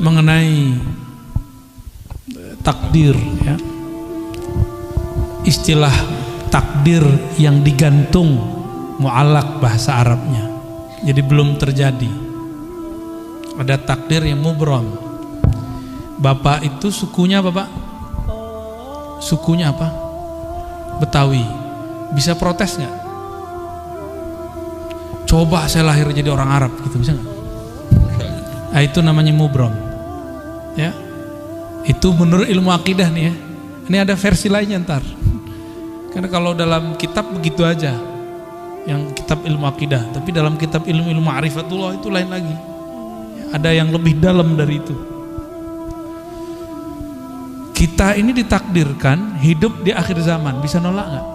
mengenai takdir, ya. Istilah takdir yang digantung, mu'allaq bahasa Arabnya. Jadi belum terjadi. Ada takdir yang mubram. Bapak itu sukunya apa, Pak? Sukunya apa? Betawi. Bisa protes nggak? Coba saya lahir jadi orang Arab gitu, bisa nggak? Nah, itu namanya mubram. Ya, itu menurut ilmu akidah nih ya. Ini ada versi lainnya ntar. Karena kalau dalam kitab begitu aja, yang kitab ilmu akidah. Tapi dalam kitab ilmu ma'rifatullah itu lain lagi. Ada yang lebih dalam dari itu. Kita ini ditakdirkan hidup di akhir zaman. Bisa nolak nggak?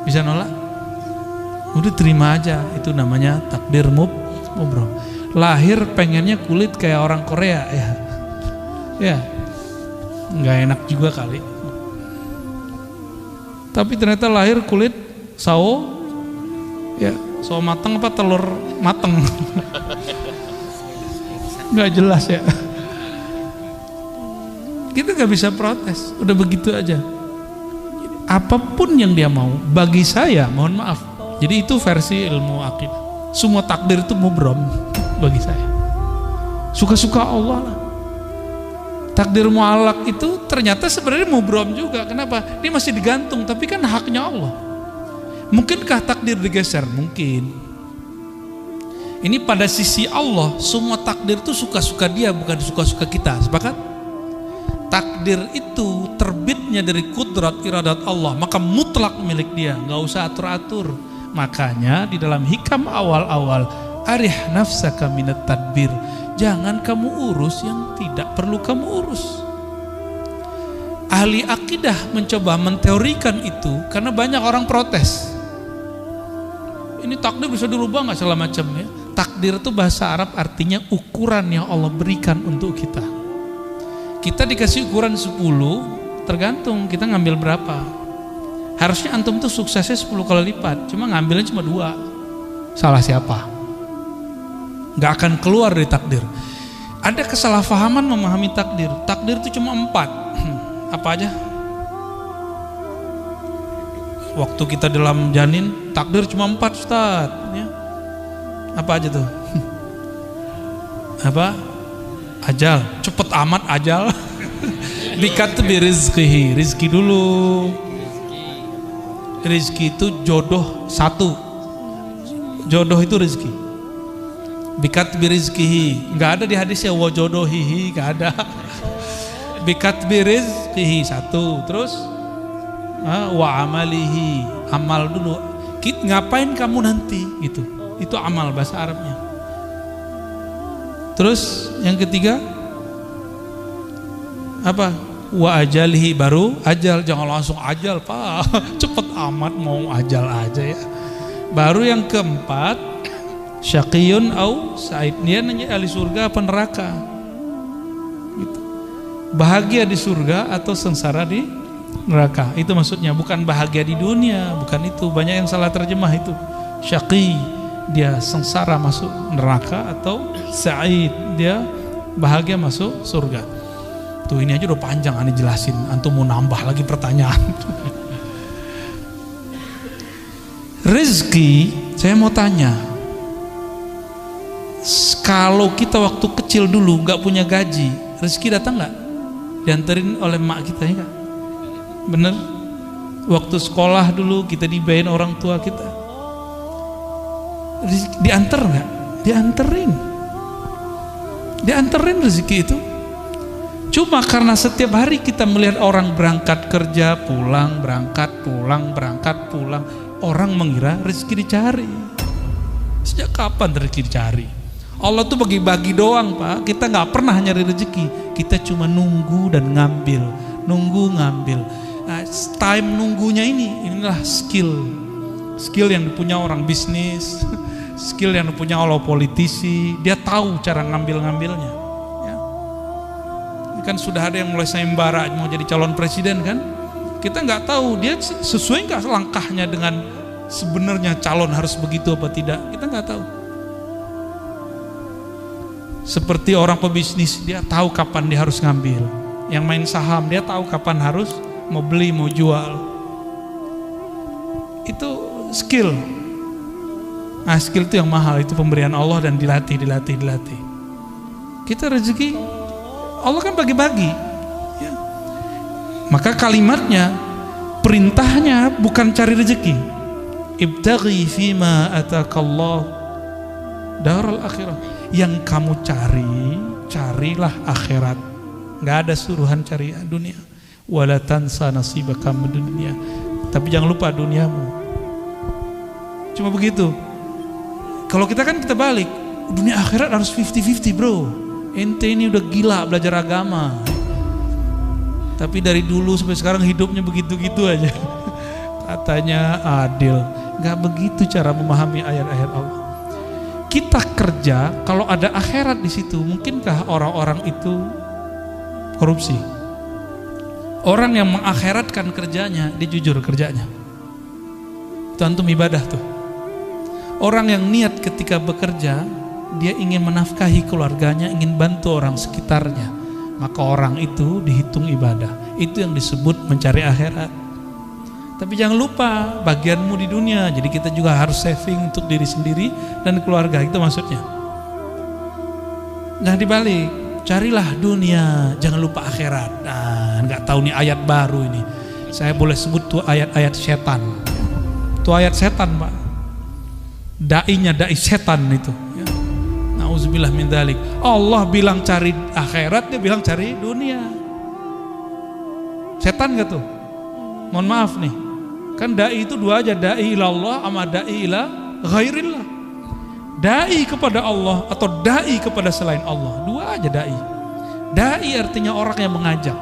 Bisa nolak? Udah terima aja. Itu namanya takdir mubram. Lahir pengennya kulit kayak orang Korea, ya. Ya, nggak enak juga kali. Tapi ternyata lahir kulit sawo, ya, sawo mateng apa telur mateng. Nggak jelas ya. Kita nggak bisa protes, udah begitu aja. Apapun yang dia mau, bagi saya, mohon maaf. Jadi itu versi ilmu akidah. Semua takdir itu mubram bagi saya. Suka-suka Allah lah. Takdir mu'allaq itu ternyata sebenarnya mubram juga. Kenapa? Dia masih digantung, tapi kan haknya Allah. Mungkinkah takdir digeser? Mungkin. Ini pada sisi Allah, semua takdir itu suka-suka dia, bukan suka-suka kita. Sepakat? Takdir itu terbitnya dari kudrat iradat Allah, maka mutlak milik dia, nggak usah atur-atur. Makanya di dalam hikam awal-awal, arih nafsaka minat tadbir, jangan kamu urus yang tidak perlu kamu urus. Ahli akidah mencoba menteorikan itu karena banyak orang protes. Ini takdir bisa dirubah nggak segala macam ya. Takdir itu bahasa Arab artinya ukuran yang Allah berikan untuk kita. Kita dikasih ukuran 10, tergantung kita ngambil berapa. Harusnya antum tuh suksesnya 10 kali lipat, cuma ngambilnya cuma 2. Salah siapa? Nggak akan keluar dari takdir. Ada kesalahpahaman memahami takdir. Takdir itu cuma 4. Apa aja? Waktu kita dalam janin, takdir cuma 4, Ustaz, ya. Apa aja tuh? Apa? Ajal, cepet amat ajal. Dikatbi rizqihi, rizki dulu. Rizki itu jodoh 1. Jodoh itu rizki. Bikatbi rizqihi, nggak ada di hadisnya wa jodohihi, nggak ada. Bikatbi rizqihi 1, terus wa amalihi, amal dulu. Ngapain kamu nanti? Itu amal bahasa Arabnya. Terus yang ketiga apa? Wa ajalihi, baru ajal. Jangan langsung ajal, Pak. Cepet amat mau ajal aja ya. Baru yang keempat, syaqiyun au sa'id, dia nanya ahli surga apa neraka gitu. Bahagia di surga atau sengsara di neraka, itu maksudnya. Bukan bahagia di dunia, bukan itu. Banyak yang salah terjemah itu. Syaqi, dia sengsara masuk neraka, atau sa'id, dia bahagia masuk surga. Tuh ini aja udah panjang aneh jelasin, antum mau nambah lagi pertanyaan. Rezeki, saya mau tanya, kalau kita waktu kecil dulu nggak punya gaji, rezeki datang nggak? Dianterin oleh mak kita ya? Bener? Waktu sekolah dulu kita dibayarin orang tua kita, dianter nggak? Dianterin rezeki itu. Cuma karena setiap hari kita melihat orang berangkat kerja, pulang, berangkat, pulang, orang mengira rezeki dicari. Sejak kapan rezeki dicari? Allah tuh bagi-bagi doang, Pak. Kita nggak pernah nyari rezeki. Kita cuma nunggu dan ngambil. Nah, time nunggunya inilah skill yang dipunya orang bisnis, skill yang dipunya oleh politisi. Dia tahu cara ngambilnya. Ya. Ini kan sudah ada yang mulai sayembara mau jadi calon presiden kan? Kita nggak tahu dia sesuai nggak langkahnya dengan sebenarnya calon harus begitu apa tidak. Kita nggak tahu. Seperti orang pebisnis, dia tahu kapan dia harus ngambil. Yang main saham, dia tahu kapan harus mau beli, mau jual. Itu skill. Nah, skill itu yang mahal, itu pemberian Allah dan dilatih. Kita rezeki Allah kan bagi-bagi ya. Maka kalimatnya, perintahnya bukan cari rezeki. Ibtaghi fima atakallah daral akhirah. Yang kamu carilah akhirat. Nggak ada suruhan cari dunia. Wala tansa nasibaka minad dunya. Tapi jangan lupa duniamu. Cuma begitu. Kalau kita balik, dunia akhirat harus 50-50 bro. Ente ini udah gila belajar agama, tapi dari dulu sampai sekarang hidupnya begitu-gitu aja. Katanya adil. Gak begitu cara memahami ayat-ayat Allah. Kita kerja, kalau ada akhirat di situ, mungkinkah orang-orang itu korupsi? Orang yang mengakhiratkan kerjanya, dia jujur kerjanya. Itu antum ibadah tuh. Orang yang niat ketika bekerja, dia ingin menafkahi keluarganya, ingin bantu orang sekitarnya, maka orang itu dihitung ibadah. Itu yang disebut mencari akhirat. Tapi jangan lupa bagianmu di dunia. Jadi kita juga harus saving untuk diri sendiri dan keluarga. Itu maksudnya. Jangan dibalik. Carilah dunia, jangan lupa akhirat. Nah, nggak tahu nih ayat baru ini. Saya boleh sebut tuh ayat-ayat setan. Tuh ayat setan, Pak. Dai-nya dai setan itu. Ya. Nauzubillah min dzalik. Allah bilang cari akhirat, dia bilang cari dunia. Setan gak tuh? Mohon maaf nih. Kan dai itu dua aja, dai ilallah sama dai ila ghairillah. Dai kepada Allah atau dai kepada selain Allah, dua aja dai. Dai artinya orang yang mengajak.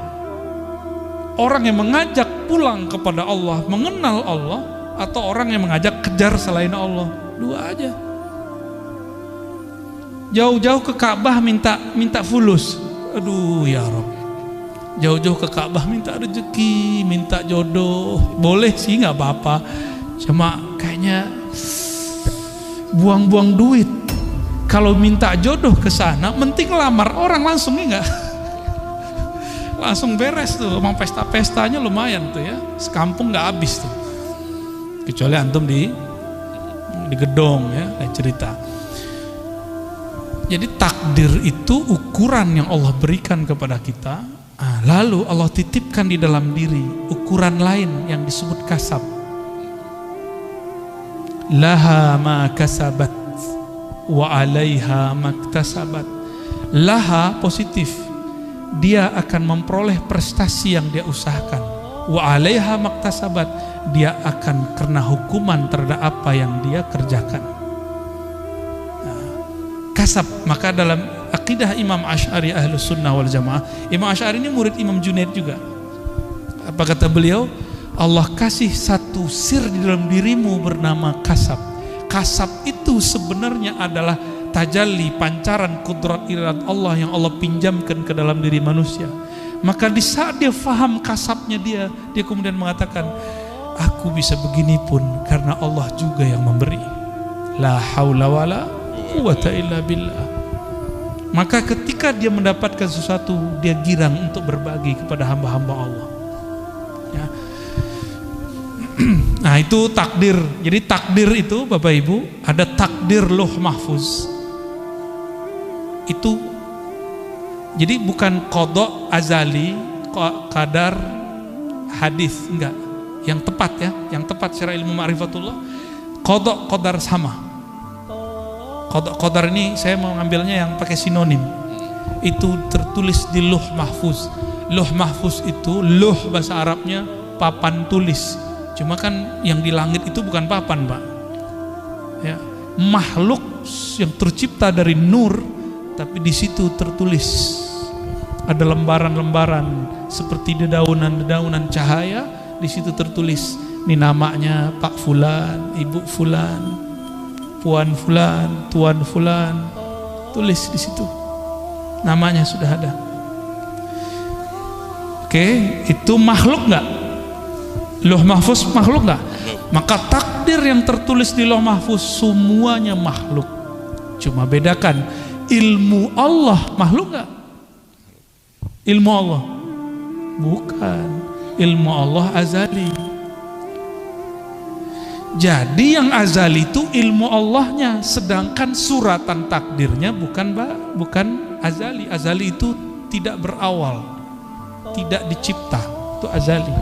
Orang yang mengajak pulang kepada Allah, mengenal Allah, atau orang yang mengajak kejar selain Allah, dua aja. Jauh-jauh ke Ka'bah minta fulus. Aduh ya Rabb. Jauh-jauh ke Ka'bah minta rezeki, minta jodoh, boleh sih nggak apa-apa. Cuma kayaknya buang-buang duit. Kalau minta jodoh ke sana, mending lamar orang langsung nggak? Langsung beres tuh, emang pesta-pestanya lumayan tuh ya, sekampung nggak habis tuh. Kecuali antum di gedong ya, kayak cerita. Jadi takdir itu ukuran yang Allah berikan kepada kita. Lalu Allah titipkan di dalam diri ukuran lain yang disebut kasab. Laha ma kasabat wa alaiha maktasabat. Laha positif, dia akan memperoleh prestasi yang dia usahakan. Wa alaiha maktasabat, dia akan kena hukuman terhadap apa yang dia kerjakan. Kasab, maka dalam akidah Imam Asy'ari Ahlus Sunnah wal Jamaah, Imam Asy'ari ini murid Imam Junaid juga. Apa kata beliau? Allah kasih satu sir di dalam dirimu bernama kasab. Kasab itu sebenarnya adalah tajalli, pancaran kudrat iradat Allah yang Allah pinjamkan ke dalam diri manusia. Maka di saat dia faham kasabnya dia kemudian mengatakan, aku bisa begini pun karena Allah juga yang memberi. La haula wala quwwata illa billah. Maka ketika dia mendapatkan sesuatu, dia girang untuk berbagi kepada hamba-hamba Allah ya. Nah itu takdir. Jadi takdir itu Bapak Ibu, ada takdir Lauh Mahfuz. Itu jadi bukan qada azali, qadar hadis, enggak. Yang tepat ya, yang tepat secara ilmu ma'rifatullah, qada qadar sama. Qadar ini saya mau ngambilnya yang pakai sinonim. Itu tertulis di Lauh Mahfuz. Lauh Mahfuz itu, lauh bahasa Arabnya papan tulis. Cuma kan yang di langit itu bukan papan, Pak. Ya, makhluk yang tercipta dari nur, tapi di situ tertulis. Ada lembaran-lembaran seperti dedaunan-dedaunan cahaya, di situ tertulis. Ini namanya Pak Fulan, Ibu Fulan, Puan Fulan, Tuan Fulan, tulis di situ. Namanya sudah ada. Oke, itu makhluk nggak? Lauh Mahfuz makhluk nggak? Maka takdir yang tertulis di Lauh Mahfuz semuanya makhluk. Cuma bedakan, ilmu Allah makhluk nggak? Ilmu Allah bukan, ilmu Allah azali. Jadi yang azali itu ilmu Allahnya, sedangkan suratan takdirnya bukan azali. Azali itu tidak berawal, tidak dicipta, itu azali.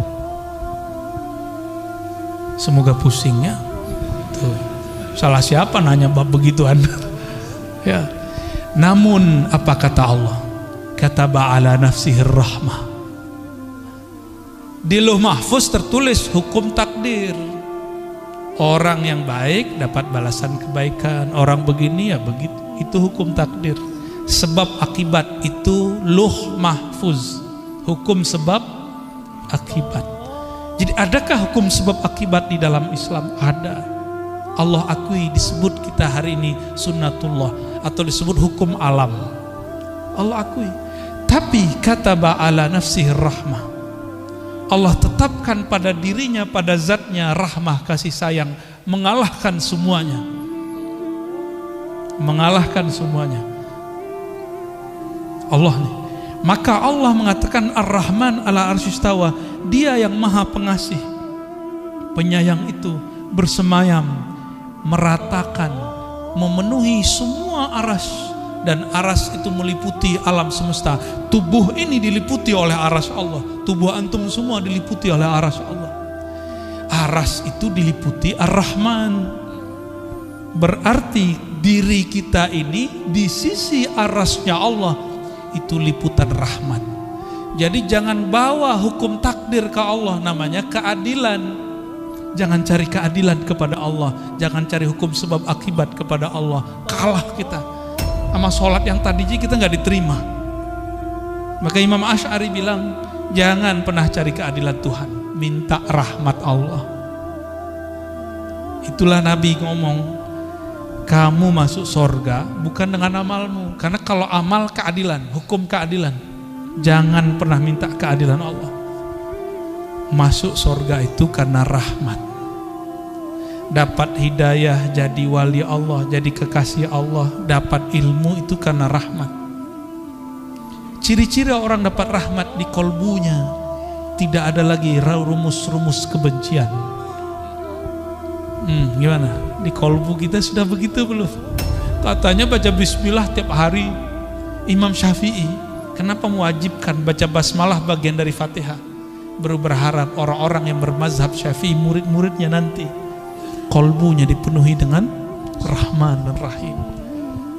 Semoga pusingnya. Tuh. Salah siapa nanya bab begituan? Ya. Namun apa kata Allah? Kataba ala nafsihi rahmah. Di Lauh Mahfuz tertulis hukum takdir. Orang yang baik dapat balasan kebaikan, orang begini ya begitu. Itu hukum takdir. Sebab akibat itu Lauh Mahfuz. Hukum sebab akibat. Jadi adakah hukum sebab akibat di dalam Islam? Ada. Allah akui, disebut kita hari ini sunnatullah atau disebut hukum alam. Allah akui. Tapi kataba ala nafsihi rahmah. Allah tetapkan pada dirinya, pada zatnya rahmah, kasih sayang, mengalahkan semuanya. Mengalahkan semuanya. Allah nih. Maka Allah mengatakan Ar-Rahman ala arsyistawa, dia yang maha pengasih, penyayang itu bersemayam, meratakan, memenuhi semua aras. Dan aras itu meliputi alam semesta. Tubuh ini diliputi oleh aras Allah. Tubuh antum semua diliputi oleh aras Allah. Aras itu diliputi Ar-Rahman. Berarti diri kita ini di sisi arasnya Allah itu liputan rahmat. Jadi jangan bawa hukum takdir ke Allah, namanya keadilan. Jangan cari keadilan kepada Allah, jangan cari hukum sebab akibat kepada Allah. Kalah kita. Sama sholat yang tadi kita nggak diterima. Maka Imam Asy'ari bilang, jangan pernah cari keadilan Tuhan, minta rahmat Allah. Itulah Nabi ngomong, kamu masuk surga bukan dengan amalmu. Karena kalau amal keadilan, hukum keadilan, jangan pernah minta keadilan Allah. Masuk surga itu karena rahmat. Dapat hidayah, jadi wali Allah, jadi kekasih Allah, dapat ilmu itu karena rahmat. Ciri-ciri orang dapat rahmat di kolbunya, tidak ada lagi rumus-rumus kebencian. Gimana? Di kolbu kita sudah begitu belum? Katanya baca bismillah tiap hari. Imam Syafi'i, kenapa mewajibkan baca basmalah bagian dari Fatihah? Berharap orang-orang yang bermazhab Syafi'i, murid-muridnya nanti kolbunya dipenuhi dengan Rahman dan Rahim.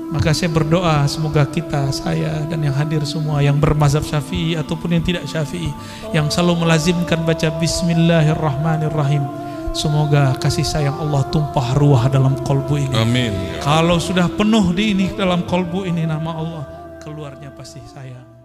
Maka saya berdoa semoga kita, saya dan yang hadir semua yang bermazhab Syafi'i ataupun yang tidak Syafi'i, yang selalu melazimkan baca Bismillahirrahmanirrahim, semoga kasih sayang Allah tumpah ruah dalam kolbu ini. Amin. Kalau sudah penuh di ini dalam kolbu ini nama Allah, keluarnya pasti sayang.